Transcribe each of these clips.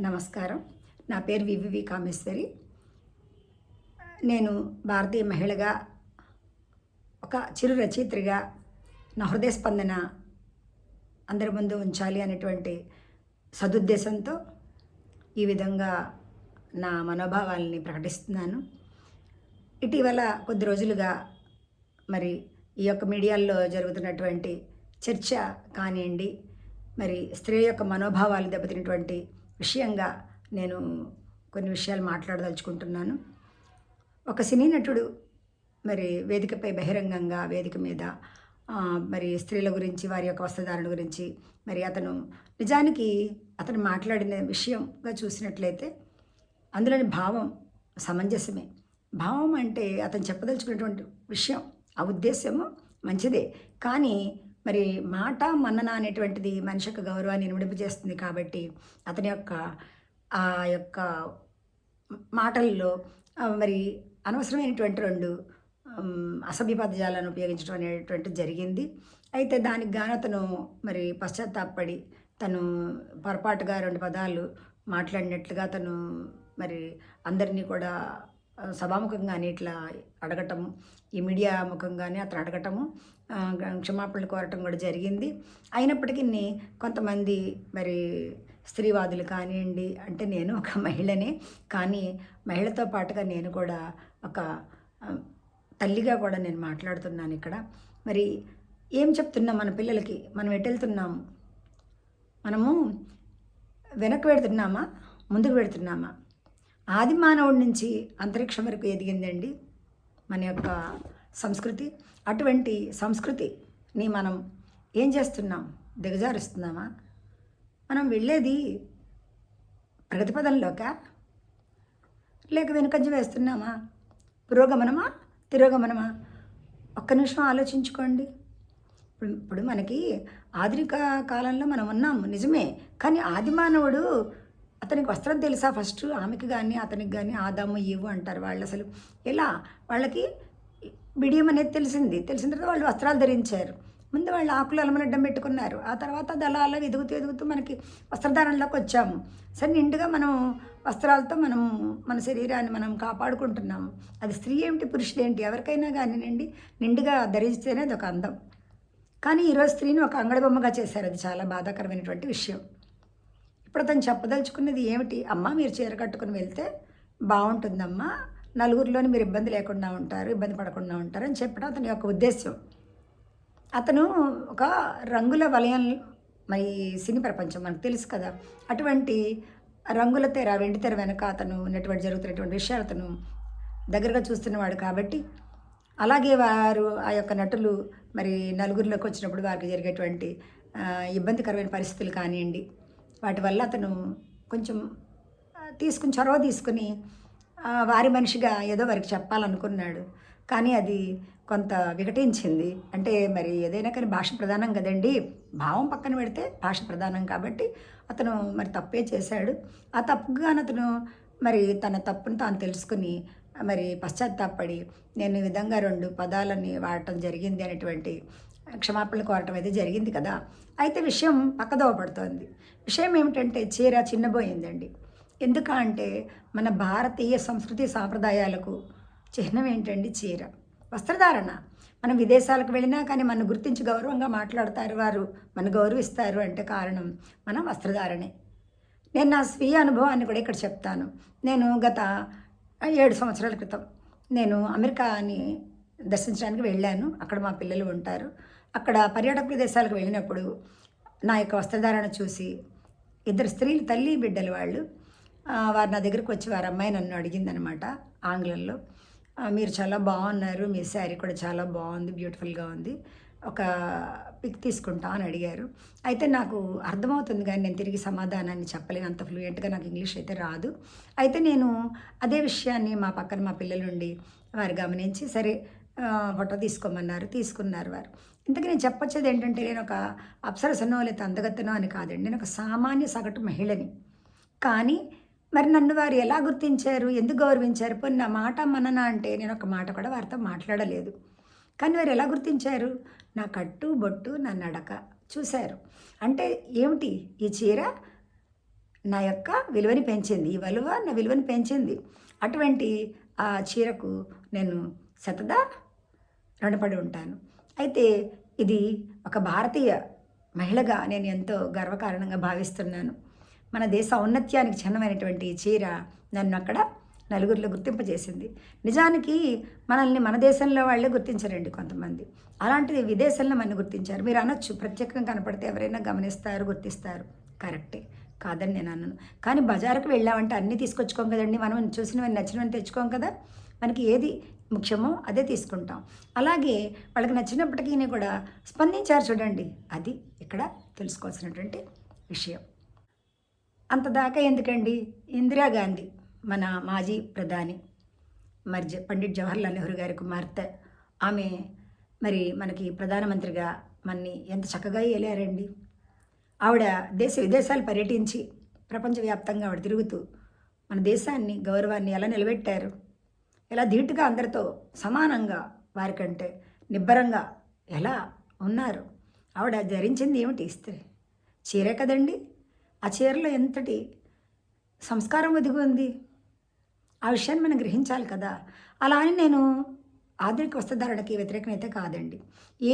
నమస్కారం. నా పేరు వివివి కామేశ్వరి. నేను భారతీయ మహిళగా, ఒక చిరు రచయిత్రిగా నా హృదయ స్పందన అందరి ముందు ఉంచాలి అనేటువంటి సదుద్దేశంతో ఈ విధంగా నా మనోభావాల్ని ప్రకటిస్తున్నాను. ఇటీవల కొద్ది రోజులుగా మరి ఈ యొక్క మీడియాల్లో జరుగుతున్నటువంటి చర్చ కానివ్వండి, మరి స్త్రీ యొక్క మనోభావాలు దెబ్బతిన్నటువంటి విషయంగా నేను కొన్ని విషయాలు మాట్లాడదలుచుకుంటున్నాను. ఒక సినీ నటుడు మరి వేదికపై బహిరంగంగా వేదిక మీద మరి స్త్రీల గురించి, వారి యొక్క వస్త్రధారణ గురించి మరి అతను నిజానికి అతను మాట్లాడిన విషయంగా చూసినట్లయితే అందులోని భావం సమంజసమే. భావం అంటే అతను చెప్పదలుచుకున్నటువంటి విషయం, ఆ ఉద్దేశము మంచిదే. కానీ మరి మాట మన్నన అనేటువంటిది మనిషి యొక్క గౌరవాన్ని ఇనుమడింపజేస్తుంది. కాబట్టి అతని యొక్క ఆ యొక్క మాటల్లో మరి అనవసరమైనటువంటి రెండు అసభ్య పదజాలను ఉపయోగించడం అనేటువంటిది జరిగింది. అయితే దానికి గాను అతను మరి పశ్చాత్తాపడి తను పొరపాటుగా రెండు పదాలు మాట్లాడినట్లుగా తను మరి అందరినీ కూడా సభాముఖంగానే ఇట్లా అడగటము, ఈ మీడియా ముఖంగానే అతను అడగటము, క్షమాపణలు కోరటం కూడా జరిగింది. అయినప్పటికీ కొంతమంది మరి స్త్రీవాదులు కానివ్వండి, అంటే నేను ఒక మహిళనే, కానీ మహిళతో పాటుగా నేను కూడా ఒక తల్లిగా కూడా నేను మాట్లాడుతున్నాను ఇక్కడ. మరి ఏం చెప్తున్నాం మన పిల్లలకి? మనం ఎటు వెళ్తున్నాము? మనము వెనక్కి వెళుతున్నామా, ముందుకు వెళుతున్నామా? ఆది మానవుడి నుంచి అంతరిక్షం వరకు ఎదిగిందండి మన యొక్క సంస్కృతి. అటువంటి సంస్కృతిని మనం ఏం చేస్తున్నాం? దిగజారుస్తున్నామా? మనం వెళ్ళేది ప్రగతి పదంలోకా, లేక వెనుకంజ వేస్తున్నామా? పురోగమనమా, తిరోగమనమా? ఒక్క నిమిషం ఆలోచించుకోండి. ఇప్పుడు మనకి ఆధునిక కాలంలో మనం ఉన్నాము నిజమే, కానీ ఆది మానవుడు, అతనికి వస్త్రం తెలుసా? ఫస్ట్ ఆమెకి కానీ అతనికి కానీ ఆదాము ఈవు అంటారు వాళ్ళు. అసలు ఎలా వాళ్ళకి బిడియం అనేది తెలిసిన తర్వాత వాళ్ళు వస్త్రాలు ధరించారు. ముందు వాళ్ళు ఆకులు అలమనడ్డం పెట్టుకున్నారు. ఆ తర్వాత అది అలా అలా ఎదుగుతూ మనకి వస్త్రధారణలోకి వచ్చాము. సరే, నిండుగా మనం వస్త్రాలతో మనం మన శరీరాన్ని మనం కాపాడుకుంటున్నాము. అది స్త్రీ ఏమిటి, పురుషుడు ఏంటి, ఎవరికైనా కానివ్వండి, నిండుగా ధరిస్తేనే అది ఒక అందం. కానీ ఈరోజు స్త్రీని ఒక అంగడి బొమ్మగా చేశారు. అది చాలా బాధాకరమైనటువంటి విషయం. ఇప్పుడు అతను చెప్పదలుచుకున్నది ఏమిటి? అమ్మ, మీరు చీర కట్టుకుని వెళ్తే బాగుంటుందమ్మా, నలుగురిలోని మీరు ఇబ్బంది లేకుండా ఉంటారు, ఇబ్బంది పడకుండా ఉంటారు అని చెప్పడం అతని యొక్క ఉద్దేశం. అతను ఒక రంగుల వలయం, మరి సినీ ప్రపంచం మనకు తెలుసు కదా, అటువంటి రంగుల తెర, వెండి తెర వెనక అతను ఉన్నటువంటి జరుగుతున్నటువంటి విషయాలు అతను దగ్గరగా చూస్తున్నవాడు. కాబట్టి అలాగే వారు ఆ యొక్క నటులు మరి నలుగురిలోకి వచ్చినప్పుడు వారికి జరిగేటువంటి ఇబ్బందికరమైన పరిస్థితులు కానివ్వండి, వాటి వల్ల అతను కొంచెం చొరవ తీసుకుని వారి మనిషిగా ఏదో వారికి చెప్పాలనుకున్నాడు. కానీ అది కొంత వికటించింది. అంటే మరి ఏదైనా కానీ భాష ప్రధానం కదండి, భావం పక్కన పెడితే భాష ప్రధానం. కాబట్టి అతను మరి తప్పే చేశాడు. ఆ తప్పుగాను అతను మరి తన తప్పును తాను తెలుసుకుని మరి పశ్చాత్తాపడి నేను ఈ విధంగా రెండు పదాలని వాడటం జరిగింది అనేటువంటి క్షమాపణలు కోరటం అయితే జరిగింది కదా. అయితే విషయం పక్కదోవ పడుతోంది. విషయం ఏమిటంటే చీర చిన్నబోయిందండి. ఎందుకంటే మన భారతీయ సంస్కృతి సాంప్రదాయాలకు చిహ్నం ఏంటండి? చీర, వస్త్రధారణ. మనం విదేశాలకు వెళ్ళినా కానీ మన గుర్తించి గౌరవంగా మాట్లాడతారు, వారు మన గౌరవిస్తారు అంటే కారణం మన వస్త్రధారణే. నేను నా స్వీయ అనుభవాన్ని కూడా ఇక్కడ చెప్తాను. నేను గత 7 సంవత్సరాల క్రితం నేను అమెరికాని దర్శించడానికి వెళ్ళాను. అక్కడ మా పిల్లలు ఉంటారు. అక్కడ పర్యాటక ప్రదేశాలకు వెళ్ళినప్పుడు నా యొక్క వస్త్రధారణ చూసి ఇద్దరు స్త్రీలు, తల్లి బిడ్డలు వాళ్ళు, వారు నా దగ్గరికి వచ్చి వారి అమ్మాయి నన్ను అడిగిందనమాట ఆంగ్లంలో, మీరు చాలా బాగున్నారు, మీ శారీ కూడా చాలా బాగుంది, బ్యూటిఫుల్గా ఉంది, ఒక పిక్ తీసుకుంటా అని అడిగారు. అయితే నాకు అర్థమవుతుంది కానీ నేను తిరిగి సమాధానాన్ని చెప్పలేను, అంత ఫ్లూయెంట్గా నాకు ఇంగ్లీష్ అయితే రాదు. అయితే నేను అదే విషయాన్ని మా పక్కన మా పిల్లలుండి వారు గమనించి సరే ఫోటో తీసుకోమన్నారు, తీసుకున్నారు వారు. ఇంతకీ నేను చెప్పొచ్చేది ఏంటంటే, నేను ఒక అప్సరసనో లేదా అందగత్తెనో అని కాదండి, నేను ఒక సామాన్య సగటు మహిళని. కానీ మరి నన్ను వారు ఎలా గుర్తించారు, ఎందుకు గౌరవించారు? పోనీ నా మాట మన్నన అంటే నేను ఒక మాట కూడా వారితో మాట్లాడలేదు. కానీ వారు ఎలా గుర్తించారు? నా కట్టు బొట్టు, నా నడక చూశారు. అంటే ఏమిటి ఈ చీర? నా యొక్క విలువని పెంచింది. ఈ విలువ నా విలువని పెంచింది. అటువంటి ఆ చీరకు నేను శతదా రుణపడి ఉంటాను. అయితే ఇది ఒక భారతీయ మహిళగా నేను ఎంతో గర్వకారణంగా భావిస్తున్నాను. మన దేశ ఔన్నత్యానికి చిహ్నమైనటువంటి ఈ చీర నన్ను అక్కడ నలుగురిలో గుర్తింపజేసింది. నిజానికి మనల్ని మన దేశంలో వాళ్ళే గుర్తించరండి కొంతమంది. అలాంటిది విదేశంలో మనల్ని గుర్తించారు. మీరు అనొచ్చు ప్రత్యేకంగా కనపడితే ఎవరైనా గమనిస్తారు, గుర్తిస్తారు. కరెక్టే, కాదని నేను అన్నాను. కానీ బజారుకు వెళ్ళామంటే అన్నీ తీసుకొచ్చుకోం కదండి. మనం చూసినవన్నీ నచ్చినవన్నీ తెచ్చుకోం కదా. మనకి ఏది ముఖ్యమో అదే తీసుకుంటాం. అలాగే వాళ్ళకి నచ్చినప్పటికీ కూడా స్పందించారు చూడండి. అది ఇక్కడ తెలుసుకోవాల్సినటువంటి విషయం. అంతదాకా ఎందుకండి, ఇందిరాగాంధీ మన మాజీ ప్రధాని పండిట్ జవహర్లాల్ నెహ్రూ గారి కుమార్తె, ఆమె మరి మనకి ప్రధానమంత్రిగా మనని ఎంత చక్కగా ఏలారండి. ఆవిడ దేశ విదేశాలు పర్యటించి ప్రపంచవ్యాప్తంగా ఆవిడ తిరుగుతూ మన దేశాన్ని గౌరవాన్ని ఎలా నిలబెట్టారు, ఎలా ధీటుగా అందరితో సమానంగా వారికంటే నిబ్బరంగా ఎలా ఉన్నారు. ఆవిడ ధరించింది ఏమిటి, ఇస్త్రీ చీరే కదండి. ఆ చీరలో ఎంతటి సంస్కారం ఒదిగి ఉంది. ఆ విషయాన్ని మనం గ్రహించాలి కదా. అలా అని నేను ఆధునిక వస్త్రధారణకి వ్యతిరేకమైతే కాదండి.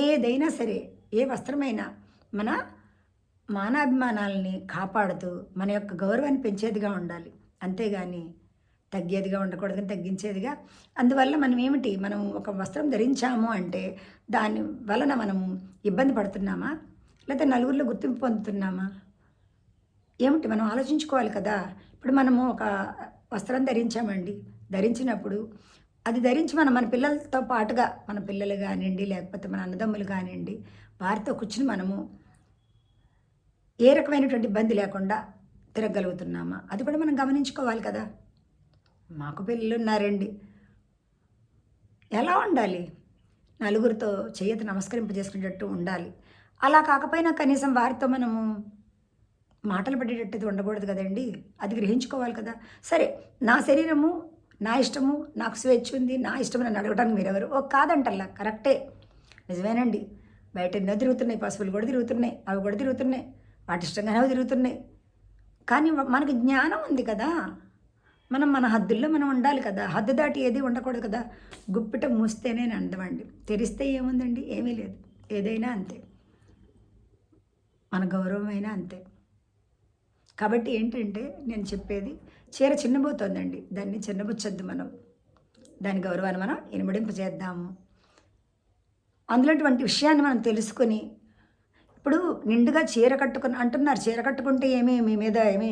ఏదైనా సరే, ఏ వస్త్రమైనా మన మానాభిమానాలని కాపాడుతూ మన యొక్క గౌరవాన్ని పెంచేదిగా ఉండాలి. అంతేగాని తగ్గేదిగా ఉండకూడదు, కానీ తగ్గించేదిగా. అందువల్ల మనం ఒక వస్త్రం ధరించాము అంటే దాని వలన మనము ఇబ్బంది పడుతున్నామా, లేకపోతే నలుగురిలో గుర్తింపు పొందుతున్నామా ఏమిటి మనం ఆలోచించుకోవాలి కదా. ఇప్పుడు మనము ఒక వస్త్రం ధరించామండి, ధరించినప్పుడు అది ధరించి మన పిల్లలతో పాటుగా, మన పిల్లలు కానివ్వండి, లేకపోతే మన అన్నదమ్ములు కానివ్వండి, వారితో కూర్చుని మనము ఏ రకమైనటువంటి ఇబ్బంది లేకుండా తిరగలుగుతున్నామా, అది కూడా మనం గమనించుకోవాలి కదా. మాకు పిల్లలు ఉన్నారండి, ఎలా ఉండాలి, నలుగురితో చేయతి నమస్కరింపజేసుకునేటట్టు ఉండాలి. అలా కాకపోయినా కనీసం వారితో మనము మాటలు పడేటట్టు ఉండకూడదు కదండి. అది గ్రహించుకోవాలి కదా. సరే, నా శరీరము, నా ఇష్టము, నాకు స్వేచ్ఛ ఉంది, నా ఇష్టం నన్ను అడగడానికి మీరెవరు? కాదంటల్లా, కరెక్టే, నిజమేనండి. బయట ఎన్నో తిరుగుతున్నాయి, పశువులు కూడా తిరుగుతున్నాయి, అవి కూడా తిరుగుతున్నాయి, వాటి ఇష్టంగానే అవి తిరుగుతున్నాయి. కానీ మనకు జ్ఞానం ఉంది కదా. మన హద్దుల్లో మనం ఉండాలి కదా. హద్దు దాటి ఏది ఉండకూడదు కదా. గుప్పిట మూస్తేనే అందమండి, తెరిస్తే ఏముందండి, ఏమీ లేదు. ఏదైనా అంతే, మన గౌరవమైనా అంతే. కాబట్టి ఏంటంటే నేను చెప్పేది, చీర చిన్నబోతోందండి, దాన్ని చిన్నబుచ్చొద్దు. మనం దాని గౌరవాన్ని మనం ఇనుమడింపజేద్దాము. అందులోటువంటి విషయాన్ని మనం తెలుసుకొని, ఇప్పుడు నిండుగా చీర కట్టుకుని అంటున్నారు, చీర కట్టుకుంటే ఏమీ మీ మీద ఏమీ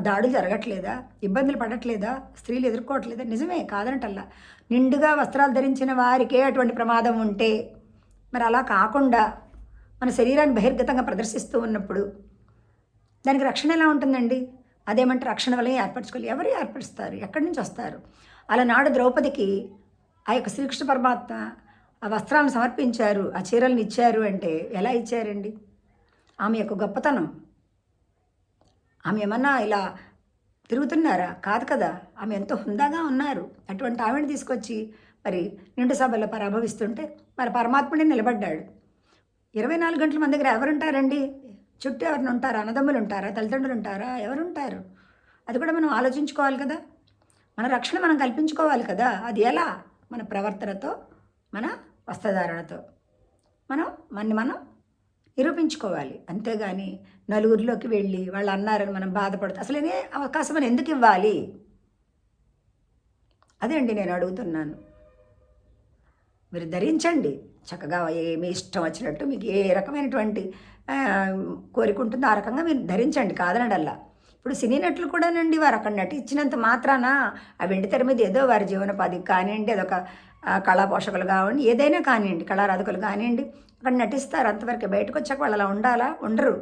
దాడులు జరగట్లేదా, ఇబ్బందులు పడట్లేదా, స్త్రీలు ఎదుర్కోవట్లేదా? నిజమే, కాదనటల్లా. నిండుగా వస్త్రాలు ధరించిన వారికే అటువంటి ప్రమాదం ఉంటే, మరి అలా కాకుండా మన శరీరాన్ని బహిర్గతంగా ప్రదర్శిస్తూ ఉన్నప్పుడు దానికి రక్షణ ఎలా ఉంటుందండి? అదేమంటే రక్షణ వల్ల ఏర్పరచుకోవాలి. ఎవరు ఏర్పరుస్తారు, ఎక్కడి నుంచి వస్తారు? అలనాడు ద్రౌపదికి ఆ యొక్క శ్రీకృష్ణ పరమాత్మ ఆ వస్త్రాలను సమర్పించారు, ఆ చీరలను ఇచ్చారు అంటే ఎలా ఇచ్చారండి? ఆమె యొక్క గొప్పతనం. ఆమె ఏమన్నా ఇలా తిరుగుతున్నారా? కాదు కదా. ఆమె ఎంతో హుందాగా ఉన్నారు. అటువంటి ఆమెను తీసుకొచ్చి మరి నిండు సభలో పరాభవిస్తుంటే మరి పరమాత్ముడే నిలబడ్డాడు. 24 గంటలు మన దగ్గర ఎవరుంటారండి? చుట్టూ ఎవరిని ఉంటారా? అన్నదమ్ములు ఉంటారా? తల్లిదండ్రులు ఉంటారా? ఎవరుంటారు? అది కూడా మనం ఆలోచించుకోవాలి కదా. మన రక్షణ మనం కల్పించుకోవాలి కదా. అది ఎలా? మన ప్రవర్తనతో, మన వస్త్రధారణతో మనం నిరూపించుకోవాలి. అంతేగాని నలుగురిలోకి వెళ్ళి వాళ్ళు అన్నారని మనం బాధపడుతూ అసలేనే అవకాశం అని ఎందుకు ఇవ్వాలి? అదే అండి నేను అడుగుతున్నాను. మీరు ధరించండి చక్కగా, మీ ఇష్టం వచ్చినట్టు, మీకు ఏ రకమైనటువంటి కోరిక ఉంటుందో ఆ రకంగా మీరు ధరించండి, కాదనడల్లా. ఇప్పుడు సినీ నటులు కూడానండి, వారు అక్కడ నటించినంత మాత్రాన ఆ వెండి తెర మీద ఏదో వారి జీవనోపాధికి కానివ్వండి, అదొక కళా పోషకులు కానివ్వండి, ఏదైనా కానివ్వండి, కళారాధకులు కానివ్వండి, అక్కడ నటిస్తారు. అంతవరకు బయటకు వచ్చాక వాళ్ళు అలా ఉండాలా? ఉండరు.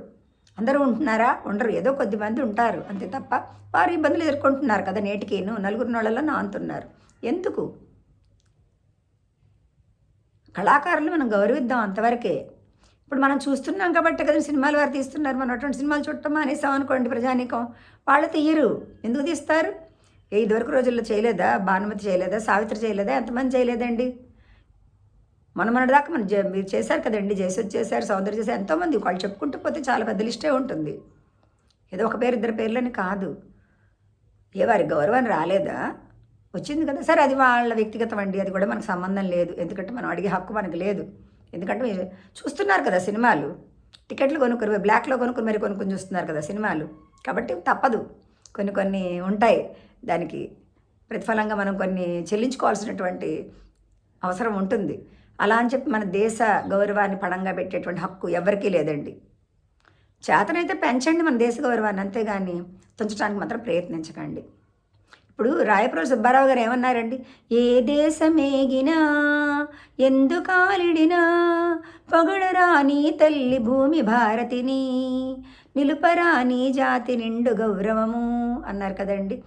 అందరూ ఉంటున్నారా? ఉండరు. ఏదో కొద్దిమంది ఉంటారు అంతే తప్ప వారు ఇబ్బందులు ఎదుర్కొంటున్నారు కదా. నేటికేను నలుగురు నోళ్ళలో నానుతున్నారు. ఎందుకు? కళాకారులు మనం గౌరవిద్దాం, అంతవరకే. ఇప్పుడు మనం చూస్తున్నాం కాబట్టి కదా సినిమాలు వారు తీస్తున్నారు. మనం అటువంటి సినిమాలు చూడటం అనేసాం అనుకోండి, ప్రజానీకం వాళ్ళు తీయరు. ఎందుకు తీస్తారు? ఇదివరకు రోజుల్లో చేయలేదా? భానుమతి చేయలేదా? సావిత్రి చేయలేదా? ఎంతమంది చేయలేదండి? మొన్నదాకా మీరు చేశారు కదండి, జయసుధ్ చేశారు, సౌందర్య చేశారు, ఎంతోమంది. వాళ్ళు చెప్పుకుంటూ పోతే చాలా పెద్ద లిస్టే ఉంటుంది. ఏదో ఒక పేరు ఇద్దరు పేర్లని కాదు. ఏ వారి గౌరవాన్ని రాలేదా? వచ్చింది కదా, సరే అది వాళ్ళ వ్యక్తిగతం అండి, అది కూడా మనకు సంబంధం లేదు. ఎందుకంటే మనం అడిగే హక్కు మనకు లేదు. ఎందుకంటే మీరు చూస్తున్నారు కదా సినిమాలు, టికెట్లు కొనుక్కొని బ్లాక్లో కొనుక్కొని మరి కొనుక్కొని చూస్తున్నారు కదా సినిమాలు. కాబట్టి తప్పదు, కొన్ని కొన్ని ఉంటాయి, దానికి ప్రతిఫలంగా మనం కొన్ని చెల్లించుకోవాల్సినటువంటి అవసరం ఉంటుంది. అలా అని చెప్పి మన దేశ గౌరవాన్ని పణంగా పెట్టేటువంటి హక్కు ఎవరికీ లేదండి. చేతనైతే పెంచండి మన దేశ గౌరవాన్ని, అంతేగాని తుంచడానికి మాత్రం ప్రయత్నించకండి. ఇప్పుడు రాయప్రోలు సుబ్బారావు గారు ఏమన్నారండి? ఏ దేశమేగినా ఎందుకాలిడినా పొగడరాని తల్లి భూమి భారతిని నిలుపరాని జాతి నిండు గౌరవము అన్నారు కదండి.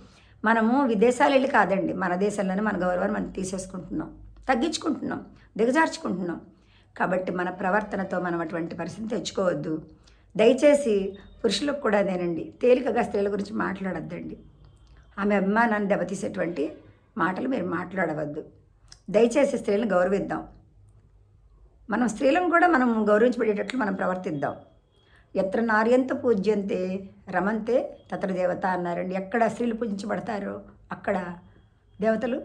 మనము విదేశాలు వెళ్ళి కాదండి, మన దేశంలోనే మన గౌరవాన్ని మనం తీసేసుకుంటున్నాం, తగ్గించుకుంటున్నాం, దిగజార్చుకుంటున్నాం. కాబట్టి మన ప్రవర్తనతో మనం అటువంటి పరిస్థితి తెచ్చుకోవద్దు. దయచేసి పురుషులకు కూడా అదేనండి, తేలికగా స్త్రీల గురించి మాట్లాడొద్దండి. ఆమె అభిమానాన్ని దెబ్బతీసేటువంటి మాటలు మీరు మాట్లాడవద్దు. దయచేసి స్త్రీలను గౌరవిద్దాం. మనం స్త్రీలను కూడా మనం గౌరవించబడేటట్లు మనం ప్రవర్తిద్దాం. ఎత్ర నార్యంత పూజ్యంతే రమంతే తత్ర దేవత అన్నారండి. ఎక్కడ స్త్రీలు పూజించబడతారో అక్కడ దేవతలు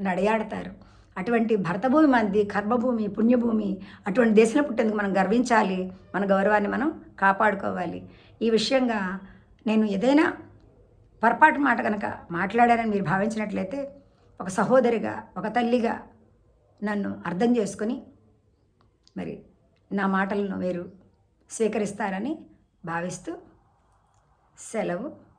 నడయాడతారు. అటువంటి భరతభూమి మనది, కర్మభూమి, పుణ్యభూమి. అటువంటి దేశంలో పుట్టేందుకు మనం గర్వించాలి, మన గౌరవాన్ని మనం కాపాడుకోవాలి. ఈ విషయంగా నేను ఏదైనా పొరపాటు మాట కనుక మాట్లాడానని మీరు భావించినట్లయితే ఒక సహోదరిగా, ఒక తల్లిగా నన్ను అర్థం చేసుకొని మరి నా మాటలను మీరు స్వీకరిస్తారని భావిస్తూ సెలవు.